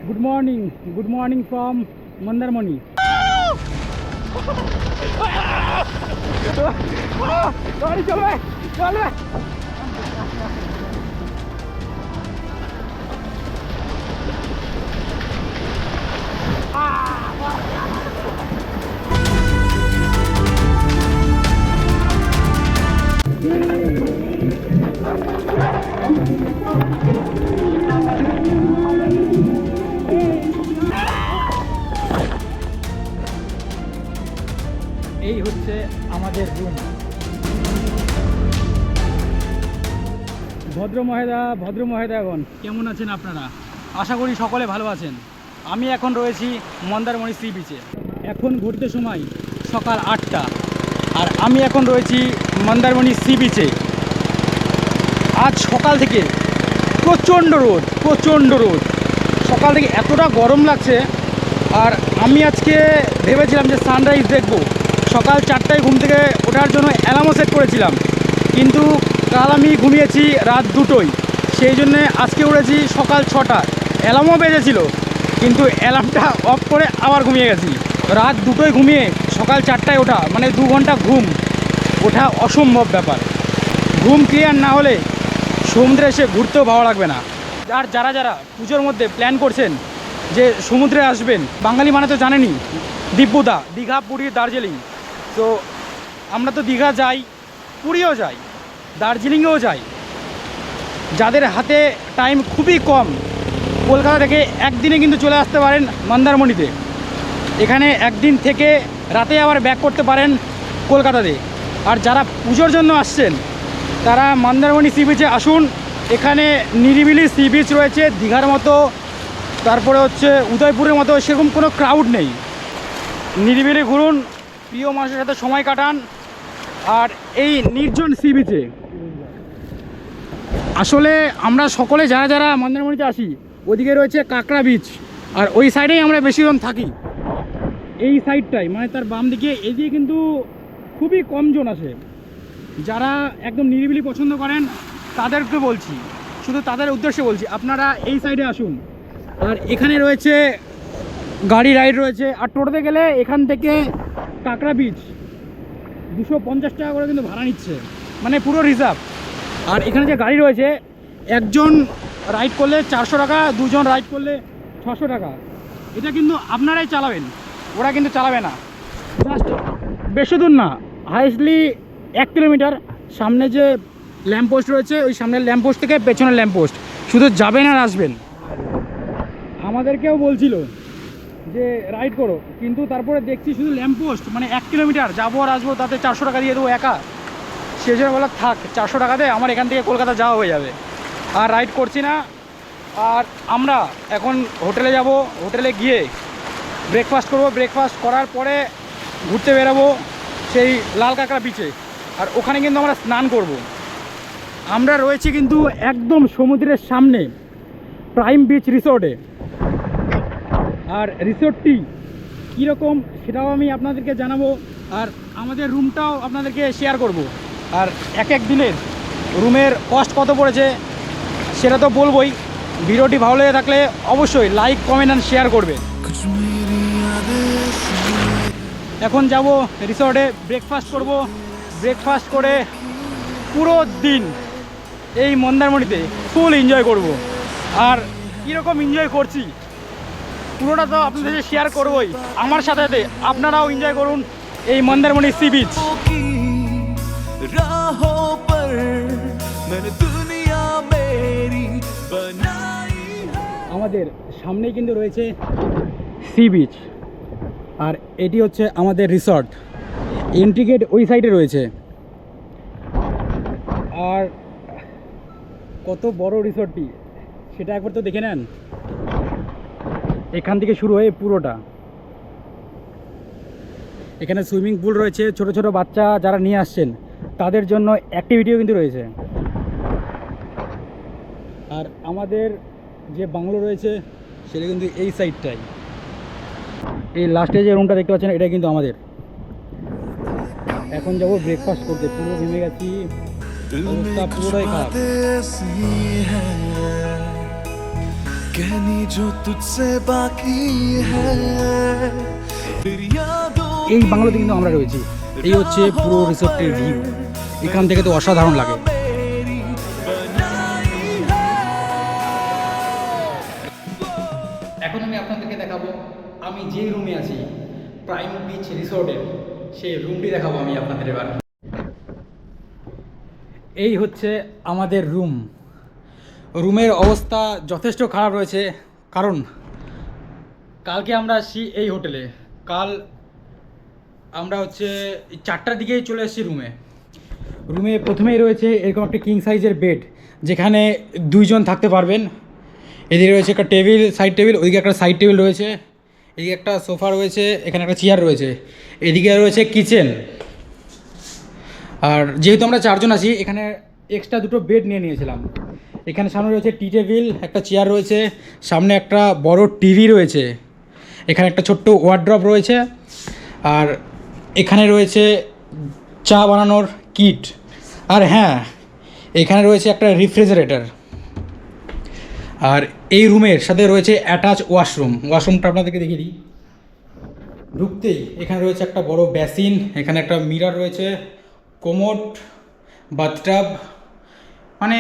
Good morning from Mandarmani. Sorry, चलो भाई, चलो भाई. এই হচ্ছে আমাদের রুম। ভদ্র মহিলাগণ কেমন আছেন আপনারা? আশা করি সকলে ভালো আছেন। আমি এখন রয়েছি মন্দারমণি সি বিচে। এখন ঘুরতে সময় সকাল 8টা, আর আমি এখন রয়েছি মন্দারমণি সি বিচে। আজ সকাল থেকে প্রচণ্ড রোদ। সকাল থেকে এতটা গরম লাগছে। আর আমি আজকে ভেবেছিলাম যে সানরাইজ দেখব। সকাল 4টায় ঘুম থেকে ওঠার জন্য অ্যালার্মও সেট করেছিলাম, কিন্তু কাল আমি ঘুমিয়েছি রাত 2টোয়। সেই জন্যে আজকে উঠেছি সকাল 6টা। অ্যালার্মও বেজেছিল, কিন্তু অ্যালার্মটা অফ করে আবার ঘুমিয়ে গেছি। রাত 2টোয় ঘুমিয়ে সকাল 4টায় ওঠা মানে 2 ঘন্টা ঘুম, ওঠা অসম্ভব ব্যাপার। ঘুম ক্লিয়ার না হলে সমুদ্রে এসে ঘুরতেও ভালো লাগবে না। আর যারা পুজোর মধ্যে প্ল্যান করছেন যে সমুদ্রে আসবেন, বাঙালি মানে তো জানেনই দিব্যদা, দীঘা, পুরী, দার্জিলিং। তো আমরা তো দীঘা যাই, পুরীও যাই, দার্জিলিংয়েও যাই। যাদের হাতে টাইম খুবই কম, কলকাতা থেকে একদিনে কিন্তু চলে আসতে পারেন মন্দারমণিতে। এখানে একদিন থেকে রাতে আবার ব্যাক করতে পারেন কলকাতাতে। আর যারা পুজোর জন্য আসছেন তারা মন্দারমণি সি বিচে আসুন। এখানে নিরিবিলি সি বিচ রয়েছে, দীঘার মতো, তারপরে হচ্ছে উদয়পুরের মতো সেরকম কোনো ক্রাউড নেই। নিরিবিলি ঘুরুন, প্রিয় মানুষের সাথে সময় কাটান। আর এই নির্জন সি বিচে আসলে আমরা সকলে যারা মন্দারমণিতে আসি, ওদিকে রয়েছে কাঁকড়া বিচ, আর ওই সাইডেই আমরা বেশিক্ষণ থাকি। এই সাইডটাই মানে তার বাম দিকে, এদিকে কিন্তু খুবই কম জন আসে। যারা একদম নিরিবিলি পছন্দ করেন তাদেরকে বলছি, শুধু তাদের উদ্দেশ্যে বলছি, আপনারা এই সাইডে আসুন। আর এখানে রয়েছে গাড়ি রাইড রয়েছে। আর টোটোতে গেলে এখান থেকে কাঁকড়া বিচ 250 টাকা করে কিন্তু ভাড়া নিচ্ছে, মানে পুরো রিজার্ভ। আর এখানে যে গাড়ি রয়েছে, একজন রাইড করলে 400 টাকা, দুজন রাইড করলে 600 টাকা। এটা কিন্তু আপনারাই চালাবেন, ওরা কিন্তু চালাবে না। জাস্ট বেশি দূর না, হাইস্টলি 1 কিলোমিটার। সামনে যে ল্যাম্পপোস্ট রয়েছে, ওই সামনের ল্যাম্পপোস্ট থেকে পেছনের ল্যাম্পপোস্ট, শুধু যাবেন আর আসবেন। আমাদেরকেও বলছিল যে রাইড করো, কিন্তু তারপরে দেখছি শুধু ল্যাম্পপোস্ট, মানে 1 কিলোমিটার যাবো আর আসবো, তাতে 400 টাকা দিয়ে দেবো একা। সেই জন্য বলা থাক, 400 টাকাতে আমার এখান থেকে কলকাতা যাওয়া হয়ে যাবে। আর রাইড করছি না। আর আমরা এখন হোটেলে যাব, হোটেলে গিয়ে ব্রেকফাস্ট করব। ব্রেকফাস্ট করার পরে ঘুরতে বেরোবো সেই লাল কাঁকড়া বিচে। আর ওখানে কিন্তু আমরা স্নান করব। আমরা রয়েছি কিন্তু একদম সমুদ্রের সামনে, প্রাইম বিচ রিসোর্টে। আর রিসোর্টটি কীরকম সেটাও আমি আপনাদেরকে জানাবো, আর আমাদের রুমটাও আপনাদেরকে শেয়ার করব। আর এক দিনের রুমের কস্ট কত পড়েছে সেটা তো বলবোই। ভিডিওটি ভালো লেগে থাকলে অবশ্যই লাইক, কমেন্ট অ্যান্ড শেয়ার করবে। এখন যাব রিসর্টে, ব্রেকফাস্ট করব। ব্রেকফাস্ট করে পুরো দিন এই মন্দারমণিতে ফুল এনজয় করব। আর কীরকম এনজয় করছি পুরোটা তো আপনাদের সাথে শেয়ার করবই। আমার সাথে সাথে আপনারাও এনজয় করুন এই মন্দারমণি সি বিচ। আমাদের সামনেই কিন্তু রয়েছে সি বিচ, আর এটি হচ্ছে আমাদের রিসর্ট। এন্ট্রি গেট ওই সাইডে রয়েছে। আর কত বড় রিসর্টটি সেটা একবার তো দেখে নেন। এখান থেকে শুরু হয়ে পুরোটা, এখানে সুইমিং পুল রয়েছে, ছোট ছোট বাচ্চা যারা নিয়ে আসছেন তাদের জন্য অ্যাক্টিভিটিও কিন্তু রয়েছে। আর আমাদের যে বাংলো রয়েছে সেটা কিন্তু এই সাইডটাই। এই লাস্টে যে রুমটা দেখতে পাচ্ছেন, এটা কিন্তু আমাদের। এখন যাবো ব্রেকফাস্ট করতে, পুরো ঘেমে গেছি, অবস্থা পুরোটাই খারাপ। कहनी जो तुझसे बाकी है तेरी यादों এই বাংলোতে কিন্তু আমরা রয়েছি। এই হচ্ছে পুরো রিসোর্টের ভিউ। এখান থেকে তো অসাধারণ লাগে। मेरी बनाई है এখন আমি আপনাদেরকে দেখাবো আমি যে রুমে আছি, প্রাইম বিচ রিসোর্টের সেই রুমটি দেখাবো আমি আপনাদের এবার। এই হচ্ছে আমাদের রুম। রুমের অবস্থা যথেষ্ট খারাপ রয়েছে, কারণ কালকে আমরা আসছি এই হোটেলে। কাল আমরা হচ্ছে 4টার দিকেই চলে এসেছি রুমে প্রথমেই রয়েছে এরকম একটা কিং সাইজের বেড, যেখানে 2 জন থাকতে পারবেন। এদিকে রয়েছে একটা টেবিল, সাইড টেবিল, ওইদিকে একটা সাইড টেবিল রয়েছে, এদিকে একটা সোফা রয়েছে, এখানে একটা চেয়ার রয়েছে, এদিকে রয়েছে কিচেন। আর যেহেতু আমরা 4 জন আছি, এখানে এক্সট্রা 2টো বেড নিয়ে নিয়েছিলাম। এখানে সামনে রয়েছে টি টেবিল, একটা চেয়ার রয়েছে, সামনে একটা বড় টিভি রয়েছে, এখানে একটা ছোট্ট ওয়ার্ড্রপ রয়েছে, আর এখানে রয়েছে চা বানানোর কিট। আর হ্যাঁ, এখানে রয়েছে একটা রেফ্রিজারেটর। আর এই রুমের সাথে রয়েছে অ্যাটাচ ওয়াশরুমটা আপনাদেরকে দেখিয়ে দিই। ঢুকতেই এখানে রয়েছে একটা বড় বেসিন, এখানে একটা মিরর রয়েছে, কোমোড, বাথটাব, মানে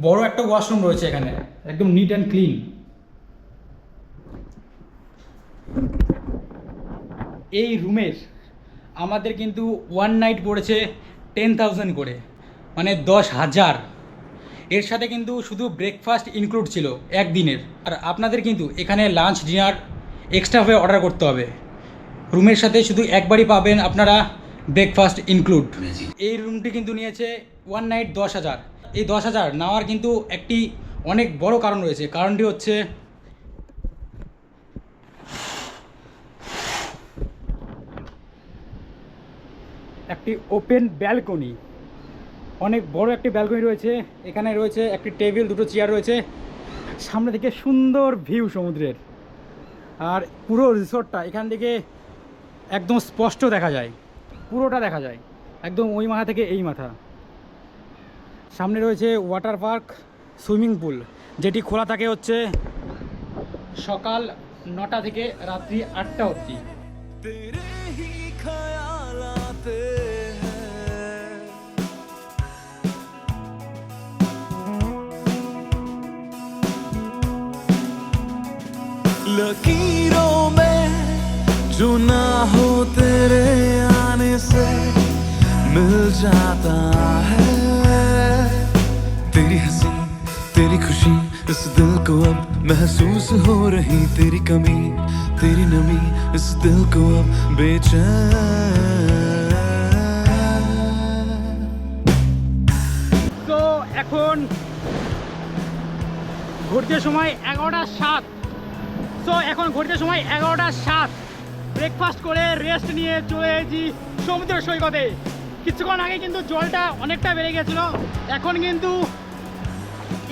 বড় একটা ওয়াশরুম রয়েছে এখানে, একদম নিট অ্যান্ড ক্লিন। এই রুমের আমাদের কিন্তু 1 নাইট পড়েছে 10,000 করে, মানে 10,000। এর সাথে কিন্তু শুধু ব্রেকফাস্ট ইনক্লুড ছিল একদিনের। আর আপনাদের কিন্তু এখানে লাঞ্চ ডিনার এক্সট্রাভাবে অর্ডার করতে হবে। রুমের সাথে শুধু একবারই পাবেন আপনারা ব্রেকফাস্ট ইনক্লুড। এই রুমটি কিন্তু নিয়েছে 1 নাইট 10,000। এই 10,000 নেওয়ার কিন্তু একটি অনেক বড় কারণ রয়েছে। কারণটি হচ্ছে একটি ওপেন ব্যালকনি, অনেক বড় একটি ব্যালকনি রয়েছে। এখানে রয়েছে একটি টেবিল, 2টো চেয়ার রয়েছে, সামনে থেকে সুন্দর ভিউ সমুদ্রের। আর পুরো রিসোর্টটা এখান থেকে একদম স্পষ্ট দেখা যায়, পুরোটা দেখা যায় একদম ওই মাথা থেকে এই মাথা। সামনে রয়েছে ওয়াটার পার্ক, সুইমিং পুল, যেটি খোলা থাকে হচ্ছে সকাল 9টা থেকে রাত্রি 8টা অবধি। तेरे ही ख्याल आते हैं लकीरों में जो ना हो तेरे आने से मिल जाता है तेरी हंसी तेरी खुशी इस दिल को अब महसूस हो रही तेरी कमी तेरी नमी इस दिल को अब बेचैन তো এখন ঘুরতে সময় 11টা 7। ব্রেকফাস্ট করে রেস্ট নিয়ে চলে এসেছি সমুদ্র সৈকতে। কিছুক্ষণ আগে কিন্তু জলটা অনেকটা বেড়ে গেছিলো, এখন কিন্তু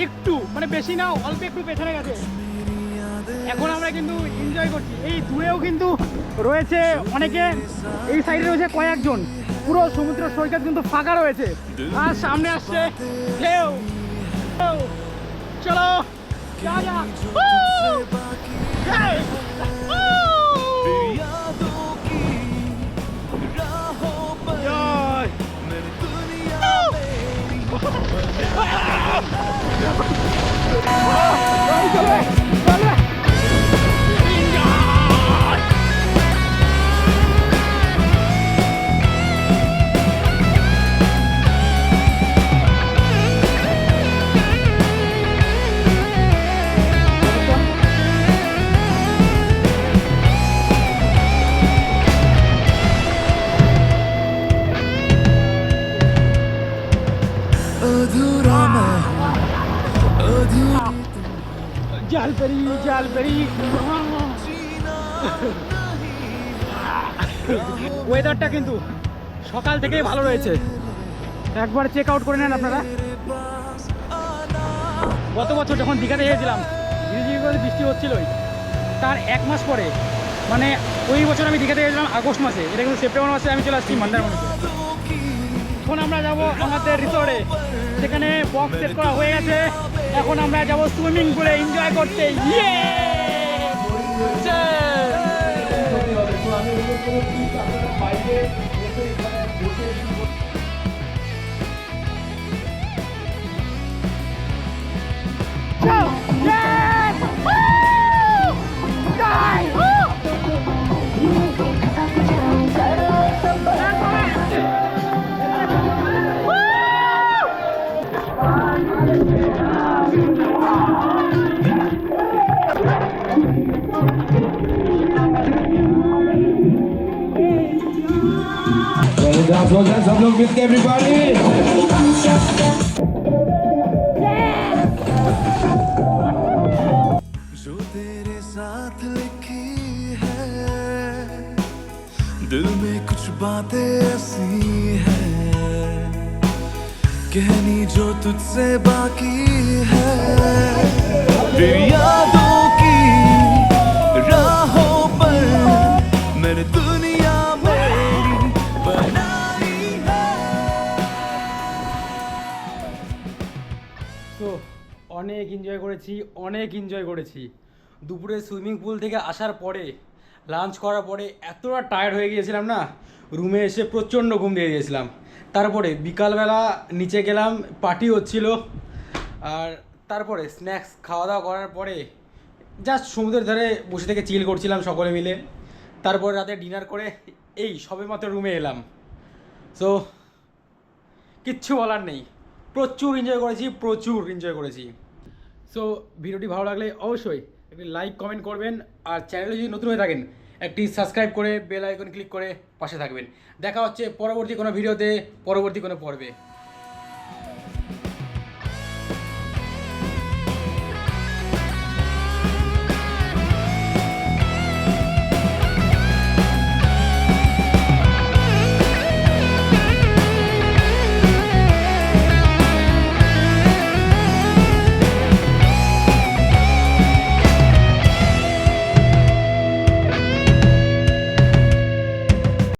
একটু, মানে বেশি না, অল্প একটু পেছনে গেছে। এখন আমরা কিন্তু এনজয় করছি। এই দূরেও কিন্তু রয়েছে অনেকে, এই সাইডে রয়েছে কয়েকজন। পুরো সমুদ্র সৈকত কিন্তু ফাঁকা রয়েছে, আর সামনে আসছে ঢেউ। চলো যা যা। Hey! तेरी यादों की राहों पर Yay! मैंने दुनिया मेरी अधूरा मैं हूँ अधूरी জালপরি ওয়েদারটা কিন্তু সকাল থেকেই ভালো রয়েছে, একবার চেক আউট করে নেন আপনারা। গত বছর যখন দীঘাতে গিয়েছিলাম, ঝিরিঝিরি করে বৃষ্টি হচ্ছিলই, তার 1 মাস পরে, মানে ওই বছর আমি দীঘাতে গিয়েছিলাম আগস্ট মাসে, এটা কিন্তু সেপ্টেম্বর মাসে আমি চলে আসছি মন্দারমণিতে। এখন আমরা যাব আমাদের রিসোর্টে, সেখানে বক্স সেট করা হয়ে গেছে, এখন আমরা যাবো সুইমিং পুলে এনজয় করতে। ইয়ে सब लोग मिलके एवरीबॉडी जो तेरे साथ लिखी है दिल में कुछ बातें ऐसी है कहनी जो तुझसे बाकी है तेरी यादों की राहों पर मैंने दुनिया मेरी बनाई है। তো অনেক এনজয় করেছি দুপুরে সুইমিং পুল থেকে আসার পরে লাঞ্চ করার পরে এতটা টায়ার্ড হয়ে গিয়েছিলাম না, রুমে এসে প্রচণ্ড ঘুম দিয়ে দিয়েছিলাম। তারপরে বিকালবেলা নিচে গেলাম, পার্টি হচ্ছিল, আর তারপরে স্ন্যাক্স খাওয়া দাওয়া করার পরে জাস্ট সমুদ্রের ধারে বসে থেকে চিল করছিলাম সকলে মিলে। তারপরে রাতে ডিনার করে এই সবেমাত্র রুমে এলাম। সো কিচ্ছু বলার নেই, প্রচুর এনজয় করেছি। সো ভিডিওটি ভালো লাগলে অবশ্যই একটি লাইক কমেন্ট করবেন, আর চ্যানেলে যদি নতুন হয়ে থাকেন একটি সাবস্ক্রাইব করে বেল আইকন ক্লিক করে পাশে থাকবেন। দেখা হচ্ছে পরবর্তী কোনো ভিডিওতে, পরবর্তী কোনো পর্বে।